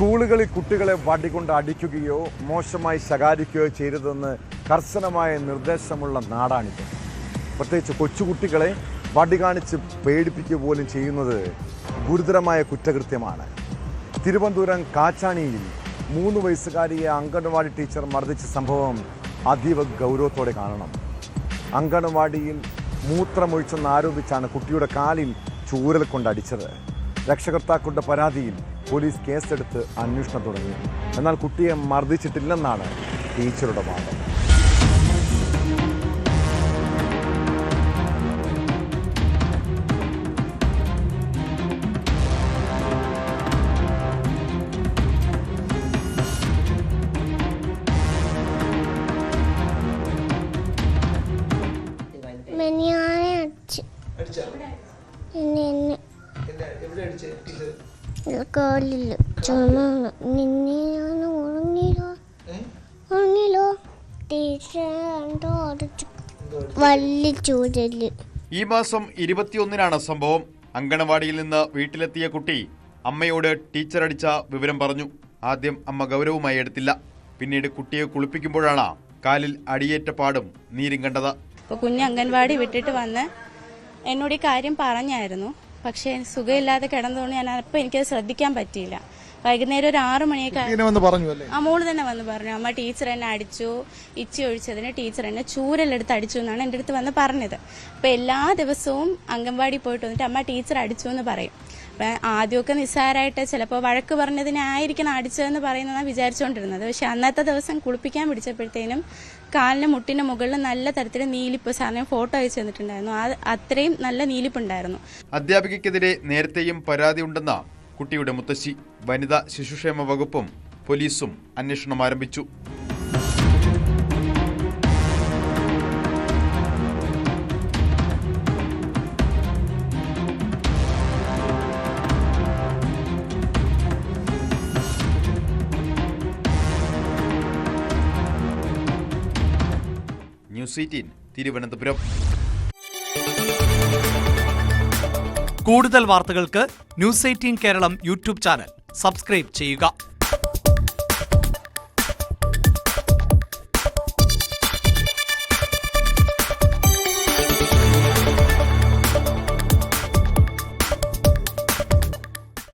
സ്കൂളുകളിൽ കുട്ടികളെ വടികൊണ്ട് അടിക്കുകയോ മോശമായി ശകാരിക്കുകയോ ചെയ്തതെന്ന് കർശനമായ നിർദ്ദേശമുള്ള നാടാണിത്. പ്രത്യേകിച്ച് കൊച്ചുകുട്ടികളെ വടി കാണിച്ച് പേടിപ്പിക്കുക പോലും ചെയ്യുന്നത് ഗുരുതരമായ കുറ്റകൃത്യമാണ്. തിരുവനന്തപുരം കാച്ചാണിയിൽ 3 വയസ്സുകാരിയെ അംഗൻവാടി ടീച്ചർ മർദ്ദിച്ച സംഭവം അതീവ ഗൗരവത്തോടെ കാണണം. അംഗൻവാടിയിൽ മൂത്രമൊഴിച്ചെന്ന് ആരോപിച്ചാണ് കുട്ടിയുടെ കാലിൽ ചൂരൽ കൊണ്ടടിച്ചത്. രക്ഷകർത്താക്കളുടെ പരാതിയിൽ പോലീസ് കേസെടുത്ത് അന്വേഷണം തുടങ്ങി. എന്നാൽ കുട്ടിയെ മർദ്ദിച്ചിട്ടില്ലെന്നാണ് ടീച്ചറുടെ വാദം. ഈ മാസം 21-നാണ് സംഭവം. അങ്കണവാടിയിൽ നിന്ന് വീട്ടിലെത്തിയ കുട്ടി അമ്മയോട് ടീച്ചർ അടിച്ച വിവരം പറഞ്ഞു. ആദ്യം അമ്മ ഗൗരവമായി എടുത്തില്ല. പിന്നീട് കുട്ടിയെ കുളിപ്പിക്കുമ്പോഴാണ് കാലിൽ അടിയേറ്റ പാടും നീരും കണ്ടത്. കുഞ്ഞ് അംഗൻവാടി വിട്ടിട്ട് വന്ന് എന്നോട് ഈ കാര്യം പറഞ്ഞായിരുന്നു. പക്ഷേ സുഖമില്ലാതെ കിടന്നുകൊണ്ട് ഞാൻ അപ്പം എനിക്കത് ശ്രദ്ധിക്കാൻ പറ്റിയില്ല. വൈകുന്നേരം ഒരു 6 മണിയൊക്കെ മോള് തന്നെ വന്ന് പറഞ്ഞു, അമ്മ ടീച്ചർ എന്നെ അടിച്ചു, ഇച്ചി ഒഴിച്ചതിന് ടീച്ചർ എന്നെ ചൂരലെടുത്ത് അടിച്ചു എന്നാണ് എൻ്റെ അടുത്ത് വന്ന് പറഞ്ഞത്. അപ്പം എല്ലാ ദിവസവും അംഗൻവാടി പോയിട്ട് വന്നിട്ട് അമ്മ ടീച്ചർ അടിച്ചു എന്ന് പറയും. അപ്പം ആദ്യമൊക്കെ നിസ്സാരമായിട്ട് ചിലപ്പോൾ വഴക്ക് പറഞ്ഞതിനായിരിക്കണം അടിച്ചതെന്ന് പറയുന്നതാണ് വിചാരിച്ചുകൊണ്ടിരുന്നത്. പക്ഷെ അന്നത്തെ ദിവസം കുളിപ്പിക്കാൻ പിടിച്ചപ്പോഴത്തേനും കാലിന് മുട്ടിന് മുകളിൽ നല്ല തരത്തിൽ നീലിപ്പ്, സാറിന് ഫോട്ടോ അയച്ചു തന്നിട്ടുണ്ടായിരുന്നു. അത്രയും നല്ല നീലിപ്പുണ്ടായിരുന്നു. അധ്യാപികയ്ക്കെതിരെ നേരത്തെയും പരാതിയുണ്ടെന്ന കുട്ടിയുടെ മുത്തശ്ശി. വനിതാ ശിശുക്ഷേമ വകുപ്പും പോലീസും അന്വേഷണം ആരംഭിച്ചു. ന്യൂസ് 18 തിരുവനന്തപുരം. കൂടുതൽ വാർത്തകൾക്ക് news 18 Keralam YouTube channel subscribe ചെയ്യുക.